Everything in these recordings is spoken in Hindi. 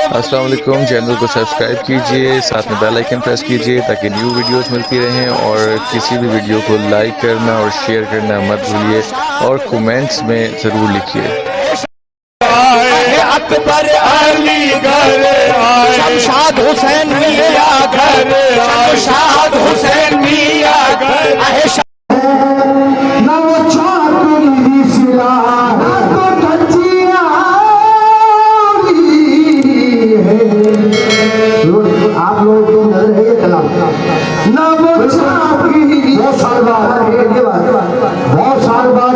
अस्सलाम वालेकुम। चैनल को सब्सक्राइब कीजिए, साथ में बेल आइकन प्रेस कीजिए ताकि न्यू वीडियोस मिलती रहें। और किसी भी वीडियो को लाइक करना और शेयर करना मत भूलिए और कमेंट्स में ज़रूर लिखिए। अकबर अली घर आए, शमशाद हुसैन मिया घर आए, शमशाद हुसैन मिया घर आए। ना वो चाकरी सिला ना तो धज्जियां आप लोग तो नजर है ये कलाम ना वो चाकरी। बहुत साल बाद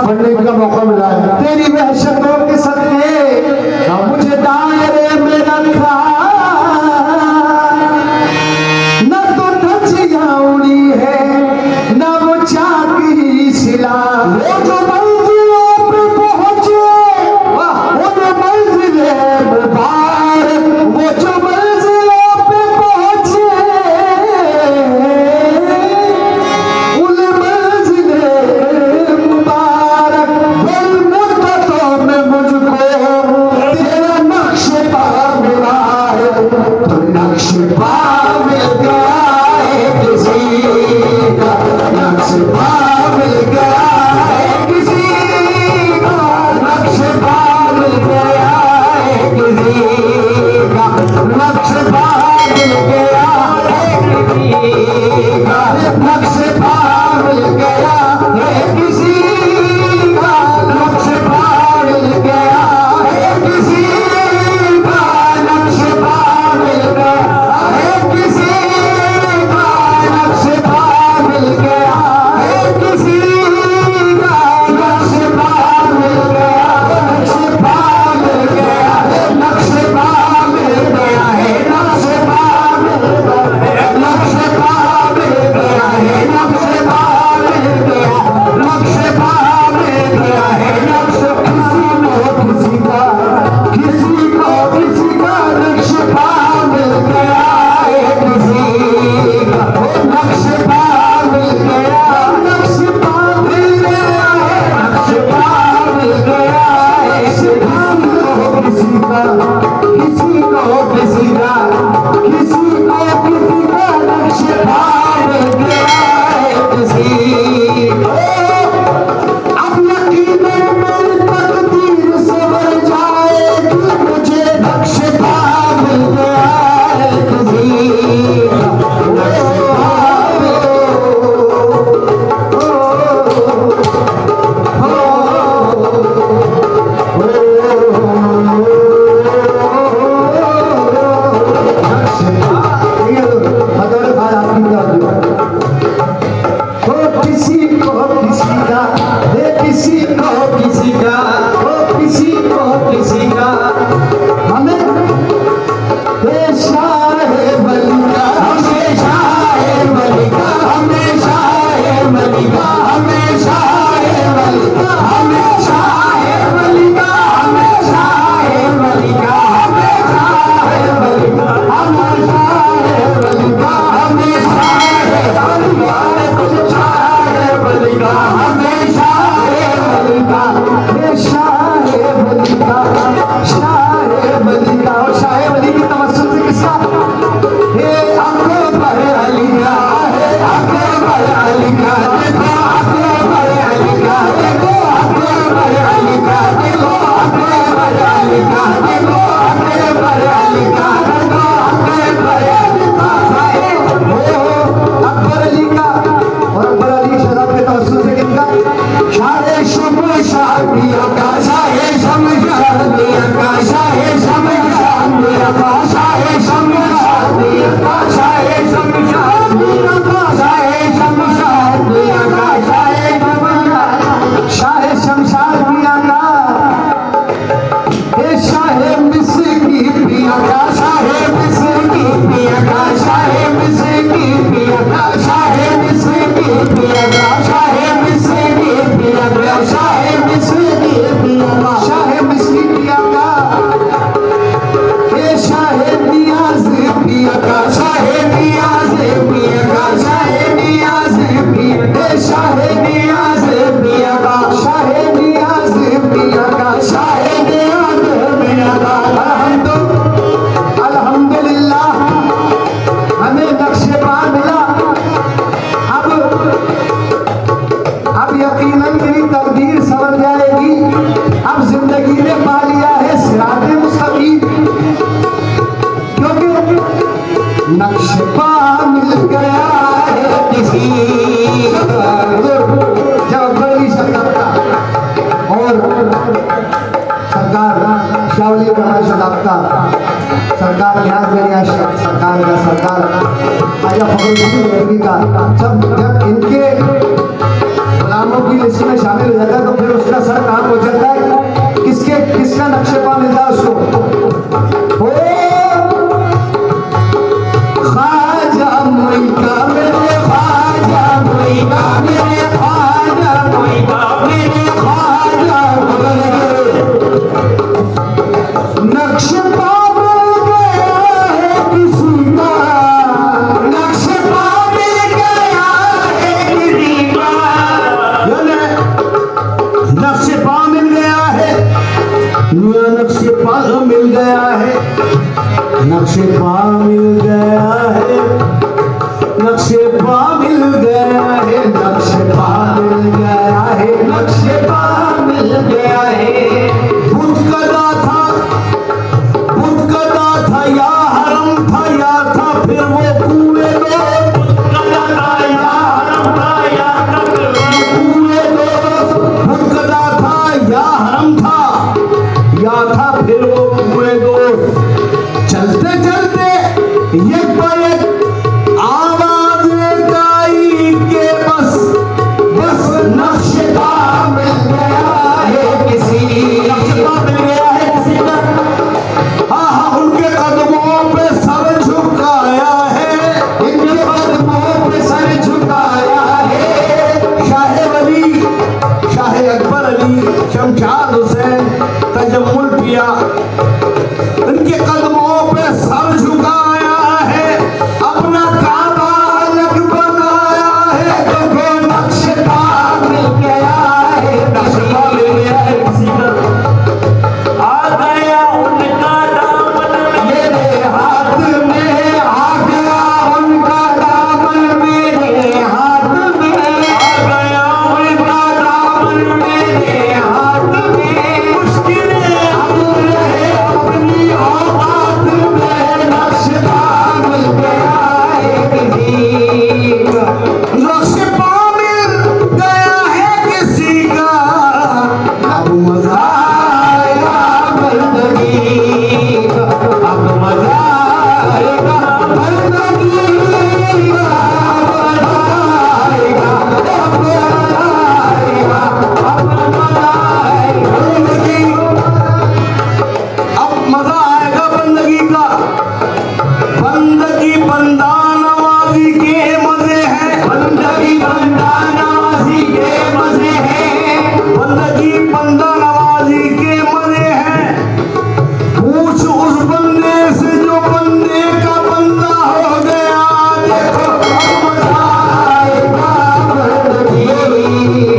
पढ़ने का मौका मिला है। तेरी वहशतों के सदके ना मुझे दायरे में रखा, ना तो धज्जियां उड़ी है ना वो चाकरी सिला। वो जो मंजिलों पे पहुंचे वो जो मंजिले मुबारक, वो जो मंजिलों पे पहुंचे उन मंजिले मुबारक। बड़ी मुद्दतों में मुझको तेरा नक्श पा मिला है, तो नक्श पा मिल गया है किसी का, नक्श पा मिल गया है किसी का, नक्श पा मिल गया है किसी का, नक्श पा मिल गया है किसी का, नक्श पा मिल गया है किसी का, नक्श पा मिल गया है किसी का, नक्श पा मिल गया है किसी का, नक्श पा मिल गया है किसी का, नक्श पा मिल गया, नक्श पा मिल गया है, नक्श पा मिल गया है, नक्श पा मिल गया है, नक्श पा मिल गया है, नक्श पा मिल गया, नक्श पा मिल गया है, नक्श किसी का किसी को किसी का नक्श पा मिल गया है किसी का, नक्श पा मिल गया, नक्श पा मिल गया है, नक्श पा मिल गया है किसी को किसी का, किसी को किसी का, किसी को किसी का नक्श पा मिल गया है किसी को। अब यकीन मेरी तकदीर सवर जाएगी, मुझे नक्श पा मिल गया है किसी का। बात का सरकार ध्यान दे रही है, सरकार आया फखरुद्दीन रिजवी का जब इनके गुलामों की लिस्ट में शामिल हो जाता है तो फिर उसका सर कहाँ पहुंच जाता है, किसका नक्शेपा मिलता है उसको। ओ ख्वाजा मुइका मेरे ख्वाजा मुइका मेरे ख्वाजा मुइका मेरे ख्वाजा नक्शेपा मिल गया है किसी का, नक्शेपा मिल गया है किसी का, नक्शेपा मिल गया है, नक्शेपा मिल गया है, नक्शेपा मिल गया है, नक्शेपा मिल गया है, नक्शेपा मिल गया है, नक्शेपा मिल गया है। बुत कदा था या हरम था या था फिर वो कुएं दो, बुत कदा था या हरम था या था फिर वो कुएं दो, बुत कदा था या हरम था या था फिर वो कुएं दो। चलते चलते एक पर एक आवाज गाई के बस नक्शेपा मिल गया है किसी, नक्शेपा मिल गया है किसी का। हाँ उनके कदमों पे सर झुकाया है, इनके कदमों पे सर झुकाया है। शाह वली शाह अकबर अली शमशाद हुसैन तजम्मुल किया, उनके कदमों पे सर झुकाया है, अपना काबा अलग बनाया है, तो नक्शेपा मिल गया है, नक्शेपा मिल गया है किसी का। आ गया उनका दामन मेरे हाथ में, आ गया उनका दामन मेरे हाथ में, आ गया उनका दामन मेरे हाथ में। मुश्किलें अब रहे अपनी औकात में, नक्शेपा मिल गया है किसी का, नक्शेपा मिल गया है किसी का। अब मजा आएगा बंदगी का, अब मजा आएगा बंदगी का, मजा आएगा, अब मजा आएगा, अब मजा आएगा बंदगी, अब मजा आएगा बंदगी का। बंदगी बंदा नवाजी के मजे हैं, बंदगी बंदा नवाजी के मजे हैं, बंदगी बंदा नवाजी के मजे हैं। पूछ उस बंदे से जो बंदे का बंदा हो गया, देखो अब मजा आएगा बंदगी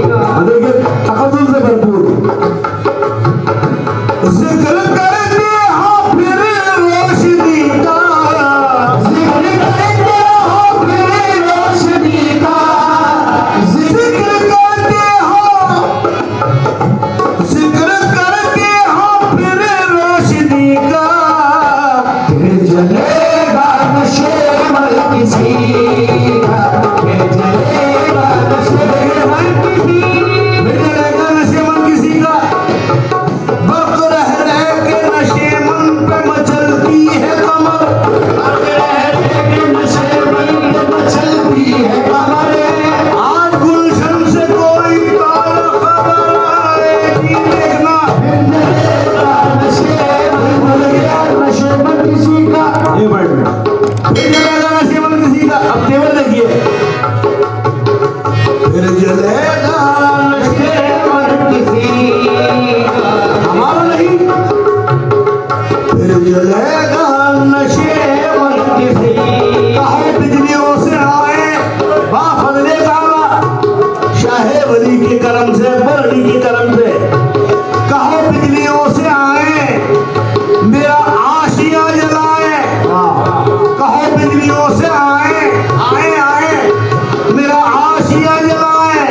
का। देखिए तकद्दुस से भरपूर जिक्र करते हो फिर रोशनी का, जिक्र करते हो फिर रोशनी का, जिक्र करते हो फिर रोशनी का। फिर जलेगा नशेमल किसी का, फिर जलेगा नशेमल किसी, फिर जलेगा नशेमल किसी का। वक्त रह रह के नशेमन पे मचलती है कमर, वक्त रह रह के नशेमन पे मचलती है कमर। आज गुलशन से कोई ताल्लुक खबर आएगी देखना, फिर जलेगा नशेमन, भूल गया नशेमन किसी का। ये वर्ड फिर जलेगा नशेमन किसी का। अब तेवर देखिए, फिर जलेगा नशेमन किसी का, हमारा नहीं, फिर जलेगा नशेमन किसी। कहो बिजलियों से आए बाफजले काबा, शाह वली के करम से, बरड़ी के करम से। कहो बिजलियों से आए मेरा आशिया जलाए, कहो बिजलियों से आए आए आए मेरा आशिया जलाए।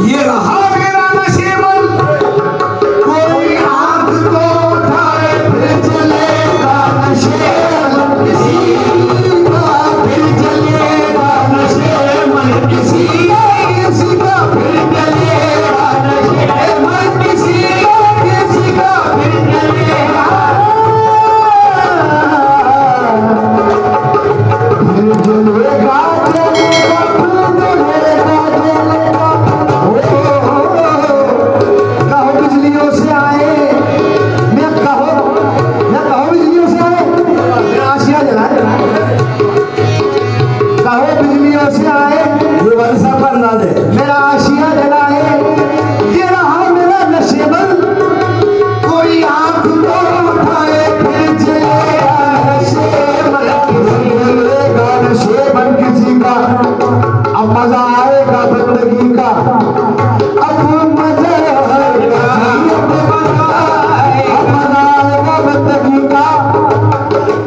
ये रहा मेरा नशेमन, कोई आंख को उठाए फिर जलेगा नशेमन किसी का। का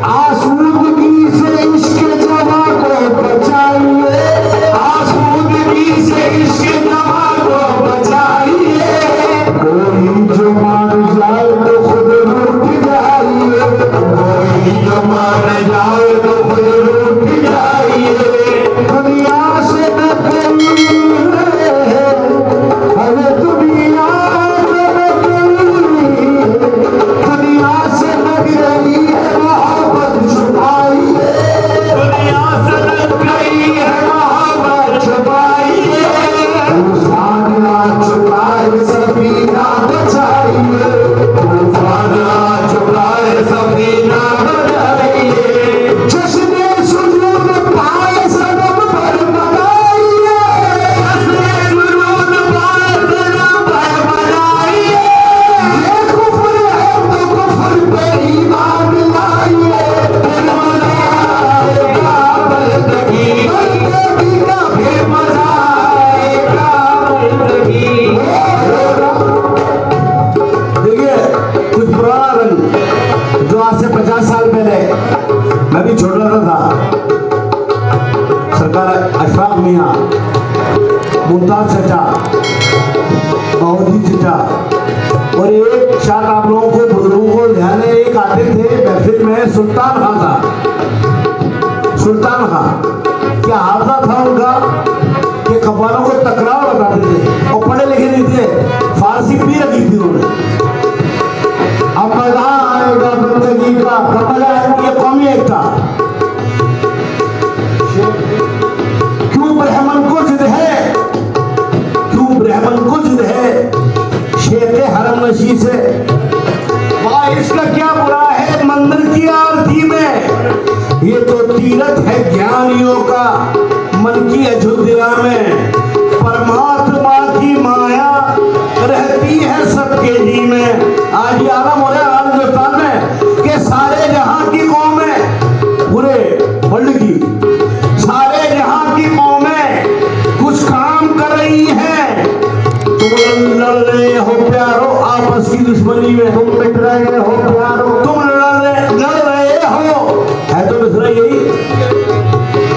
आसूदगी से इश्क जवा को बचाइए, आसूदगी से इश्क जवा को बचाइए। कोई जो मान जाए तो खुद रूठ जाइए, कोई जो मान जाए तो खुद रूठ जाइए। दुनिया से न करिए, अरे दुनिया से न करिए, दुनिया से लग रही है मोहब्बत छुपाइए, दुनिया से लग रही है मोहब्बत छुपाइए। तूफान ना छुपाए सफीना बचाइए, तूफान ना छुपाए सफीना बचाइए। जश्ने सुजूद पाए सनम पर मनाइए, जश्ने सुजूद पाए सनम पर मनाइए। ये कुफ्र है तो कुफ्र पे ईमान लाइए, फिर मजा आएगा बंदगी, बंदगी का फिर मजा आएगा बंदगी। देखिए कुछ पुराना रंग जो आज से 50 साल पहले मैं भी छोटा सा था, सरकार अशफाक मियाँ, मुमताज चचा, बहाउद्दीन चचा और एक शायद आप लोगों को बुजुर्गों को ध्यान है, एक आते थे महफिल में, सुल्तान खान था। सुल्तान खान क्या हादसा था उनका कि कव्वालों को तकरार बताते थे और पढ़े लिखे नहीं थे, फारसी भी रखी थी उन्होंने। अब मजा आएगा बंदगी का, कब मजा आएगा? ये कौमी एकता। क्यों ब्राह्मण को जिद है, क्यों ब्राह्मण को जिद है शेख हरम नशी से? वाह इसका क्या बुरा है मंदिर की आरती में, ये तो तीरथ है ज्ञानियों का मन की अयोध्या में। परमात्मा की माया रहती है सबके जी में। आज ये आलम हो रहा है हिंदुस्तान में कि सारे जहां की कौमें, पूरे वर्ल्ड की सारे जहां की कौमें कुछ काम कर रही हैं। तुम लड़ रहे हो प्यारो आपस की दुश्मनी में, तुम मिट रहे हो प्यारो, तुम लड़ रहे हो, है तो मिसरा यही,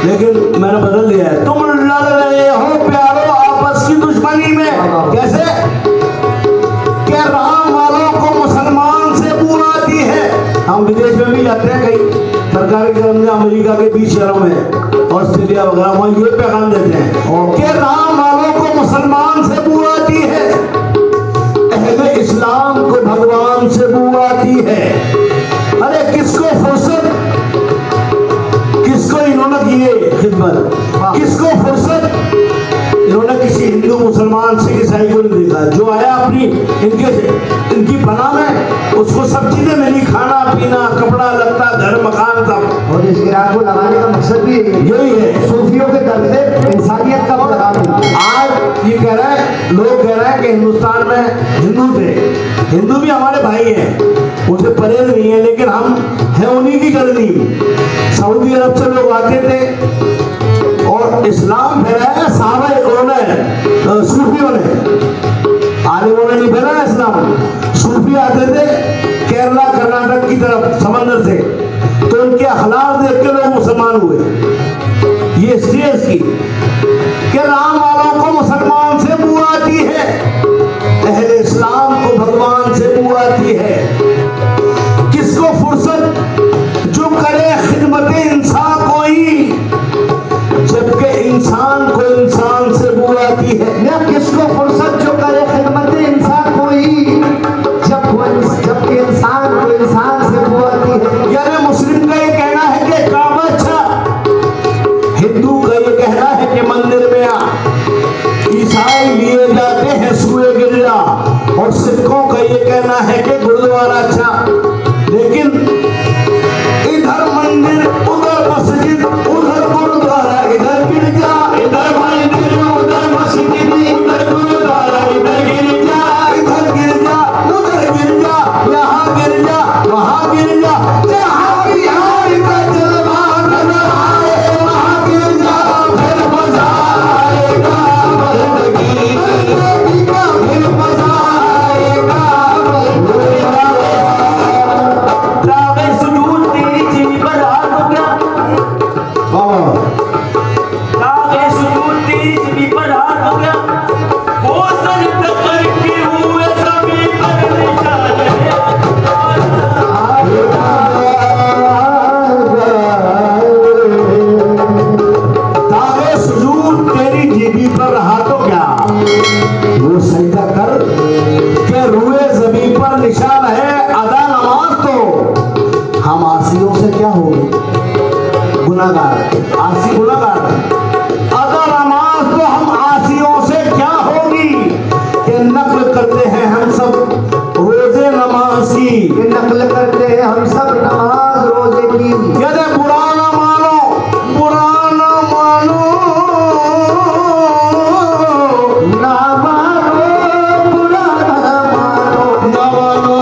लेकिन मैंने बदल दिया है। तुम लड़ रहे हो प्यारो आपस की दुश्मनी में। कैसे? क्या राम वालों को मुसलमान से बू आती है। हम विदेश में भी जाते हैं, कई सरकारी कर्म में अमेरिका के 20 शहरों में, ऑस्ट्रेलिया वगैरह, वहाँ ये पैगाम देते हैं कि राम वालों को मुसलमान से बू आती है, अहले इस्लाम को भगवान से बू आती है। अरे किसको फुर्सत, किसको इन्होंने की ये खिदमत, किसको फुर्सत? इन्होंने किसी हिंदू मुसलमान से ईसाई को नहीं देखा, जो आया अपनी इनकी पनाह में उसको सब चीजें मिली, खाना पीना कपड़ा लत्ता घर मकान सब। और इस गिराक को लगाने का मकसद भी यही है, सूफियों के दर्द से इंसानियत का लगाम। आज ये कह रहे हैं, लोग कह रहे हैं कि हिंदुस्तान में हिंदू थे, हिंदू भी हमारे भाई हैं, उनसे परहेज नहीं है, लेकिन हम हैं उन्हीं की करनी। सऊदी अरब से लोग आते थे और इस्लाम फैलाया साहबा उन्होंने, सूफियों ने, आलिमों ने नहीं फैलाया इस्लाम। सूफी आते थे केरला कर्नाटक की तरफ समंदर से, तो उनके अखलाक देख के लोग मुसलमान हुए। ये इसलिए इसकी कि राम वालों को मुसलमान से बू आती है, अहले इस्लाम को भगवान से बू आती है। किसको फुर्सत जो करे खिदमत इंसान कोई, जबकि इंसान को इंसान से बू आती है। न किसको फुर्सत जो करे खिदमत इंसान कोई, जबकि इंसान को इंसान से बू आती है। यानी मुस्लिम का ये कहना है कि काबा अच्छा, हिंदू का ये कहना है कि मंदिर में आ, ईसाई लिए जाते हैं सूए गिरजा, और सिखों का ये कहना है कि गुरुद्वारा अच्छा। लेकिन इधर मंदिर उधर मस्जिद उधर गुरुद्वारा, इधर गिरजा इधर मंदिर उधर मस्जिद उधर गुरुद्वारा, इधर गिरजा उधर गिरजा, यहाँ गिरजा वहाँ गिरजा, जहाँ बिहार का जलवा नजर आए वहाँ गिरजा, फिर मजा आएगा बंदगी का, फिर मजा आएगा बंदगी का। आसियों से क्या होगी? गुनाहगार। आसी गुनाहगार। अगर नमाज तो हम आसियों से क्या होगी कि नकल करते हैं हम सब रोजे नमाज की, नकल करते हैं हम सब नमाज रोजे की। कहते बुरा ना मानो, बुरा ना मानो, ना मानो बुरा ना मानो, ना मानो,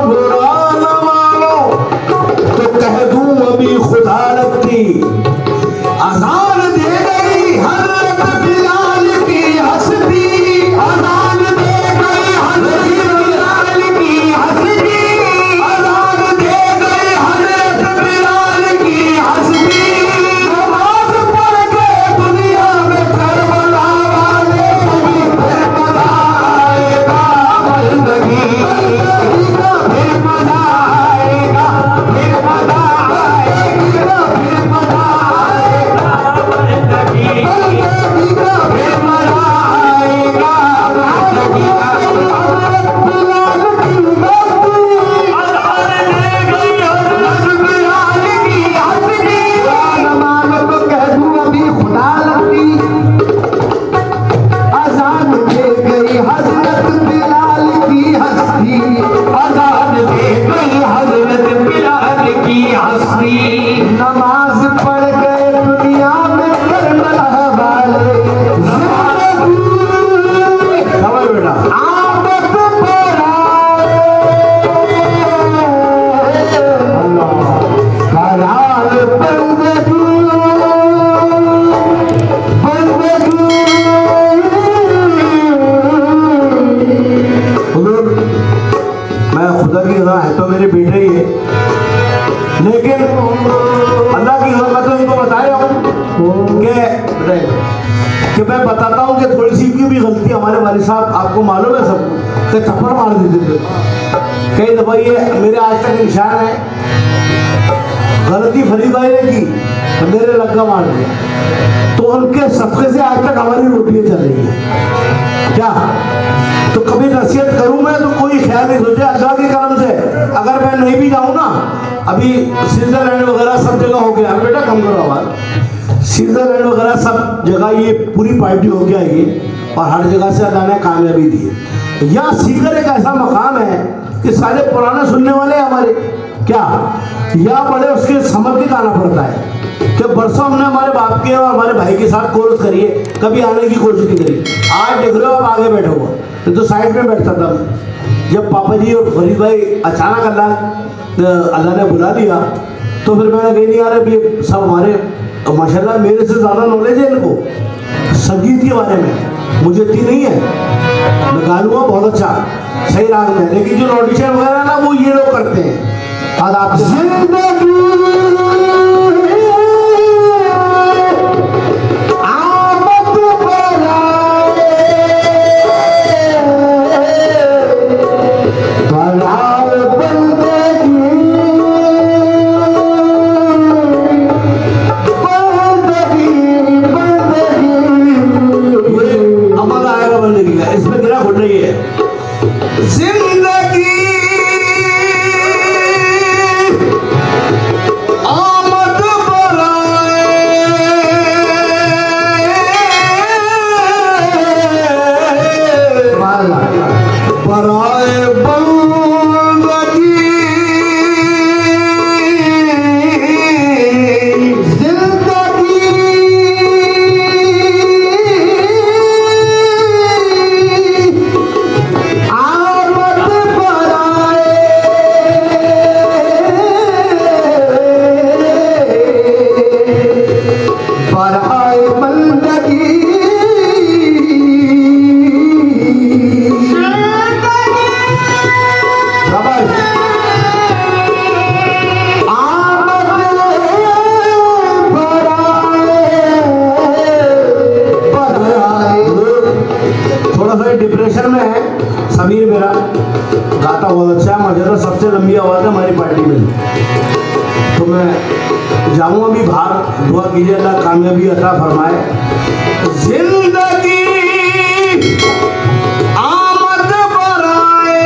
बुरा ना मानो। तो कह दूं अभी खुदा लगती अजान दे गई हजरत बिलाल की हस्ती, अजान दे गई हजरत बिलाल की हस्ती, अजान दे गई हजरत बिलाल की हस्ती। नमाज पढ़ के दुनिया में करबला वाले भी फिर मजा आएगा, जिंदगी का फिर मजा आएगा, फिर मजा आएगा, फिर मजा आएगा, जिंदगी का फिर मजा आएगा, जिंदगी का। बिलाल की बस्ती अजान दे गई हजरत बिलाल की हस्ती। नमाज तो कह दूं अभी खुदा लगती अजान दे गई हजरत बिलाल की हस्ती, अजान दे गई हजरत बिलाल की हस्ती। नमाज पढ़ गए दुनिया में करबला वाले, समझ बेटा आमद पर आए करार बंदगी, हुजूर मैं खुदा की रजा है तो मेरे बेटे ही है, लेकिन अल्लाह की रजा मैं तो इनको बताया हूँ कि मैं बताता हूँ कि थोड़ी सी की भी गलती हमारे वालिद साहब आपको मालूम है सब कि थप्पड़ मार देते थे कई दफ़ा। ये मेरे आज तक निशान है, गलती फरीद भाई ने की तो मेरे लग्गा मार दिया, तो उनके सदक़े से आज तक हमारी रोटियाँ चल रही हैं। क्या तो कभी नसीहत करूं मैं तो कोई ख्याल नहीं सोचे, अल्लाह के करम से अगर मैं नहीं भी जाऊं ना, अभी स्विट्जरलैंड वगैरह सब जगह हो गया बेटा, कम करो आवाज, स्विट्जरलैंड वगैरह सब जगह ये पूरी पार्टी हो गया ये, और हर जगह से अल्लाह ने कामयाबी दी है। यहाँ सीकर एक ऐसा मकाम है कि सारे पुराने सुनने वाले हमारे क्या या बड़े उसके समझ के गाना पड़ता है कि बरसों हमने हमारे बाप के और हमारे भाई के साथ कोर्स करिए, कभी आने की कोशिश नहीं करी। आज देख रहे हो आप आगे बैठे हुआ, तो साइड में बैठता था मैं। जब पापा जी और फरीद भाई अचानक अल्लाह ने बुला दिया तो फिर मैंने कही नहीं यार अब ये सब हमारे माशाल्लाह मेरे से ज़्यादा नॉलेज है इनको संगीत के बारे में, मुझे इतनी नहीं है। मैं गा लूँगा बहुत अच्छा सही राग में, लेकिन जो ऑडिशन वगैरह ना वो ये लोग करते हैं। आज आप इसमें गिरा घुट रही है जिंदगी आमद बराए बंदगी डिप्रेशन में है समीर मेरा गाता बहुत अच्छा है, मजेदार सबसे लंबी आवाज़ है हमारी पार्टी में। तो मैं जाऊँगा अभी बाहर, दुआ कीजिए अल्लाह कामयाबी अता फरमाए। जिंदगी आमद बराए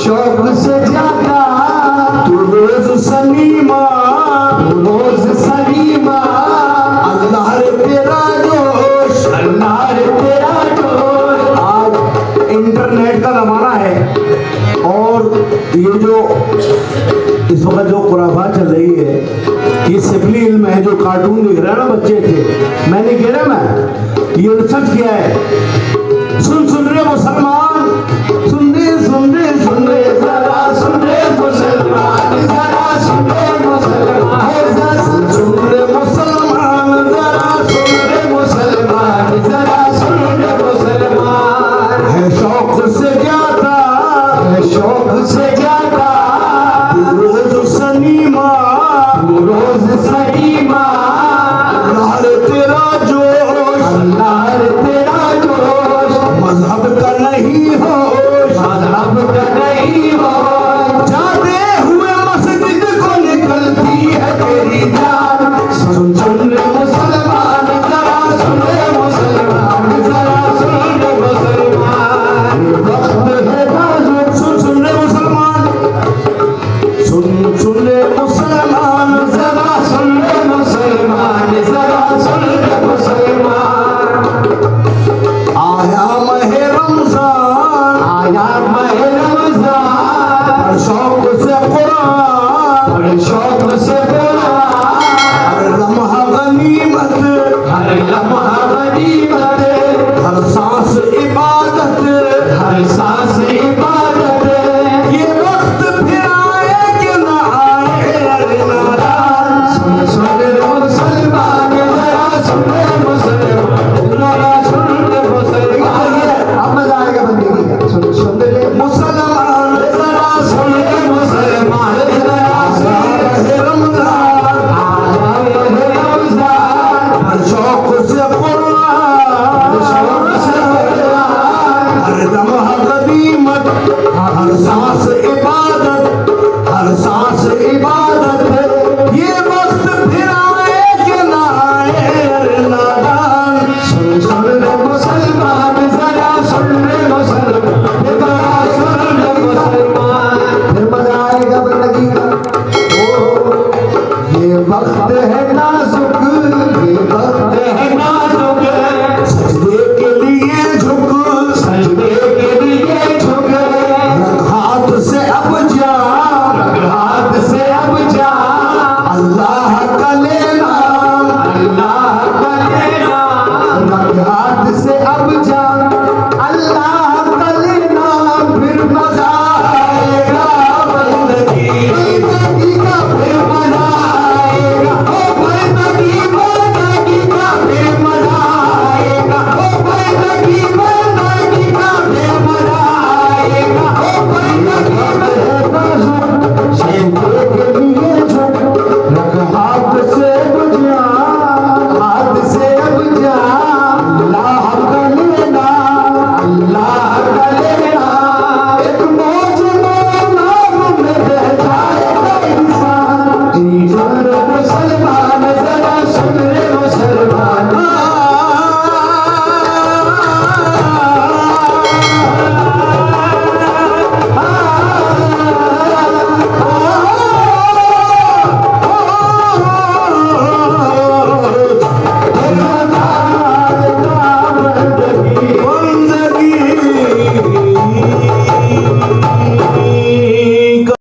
शौक से ज्यादा तू रोज सलीमा, रोज सलीमा। अल्लाह रे तेरा जोश, अल्लाह रे तेरा जोश। आज इंटरनेट का जमाना है और ये जो इस वक्त जो खुराफात चल रही है, ये सिफली इल्म है। जो कार्टून दिख रहा है ना बच्चे थे, मैं नहीं कह रहा, मैं ये रिसर्च किया है। सुन रे मुसलमान, सुन रे जरा सुन रे मुसलमान, जरा सुन रे मुसलमान, सुन रे मुसलमान, जरा सुन रे मुसलमान, जरा सुन रे मुसलमान। है शौक से ज्यादा, है शौक से ज्यादा रोज सलीमा, रोज सलीमा। अल्लाह रे तेरा जोश, अल्लाह रे तेरा जोश। मजहब का नहीं होश, मजहब का नहीं होश। जाते हुए मस्जिद को निकलती है तेरी जान। सुन रे मुसलमान, जरा सुन रे मुसलमान, जरा सुन रे मुसलमान। वक्त है नाजुक, सुन रे मुसलमान, सुन रे मुसलमान, जरा सुन रे मुसलमान, जरा सुन रे मुसलमान। आया माहे रमजान, आया माहे रमजान। पढ़ शौक से कुरान, पढ़ शौक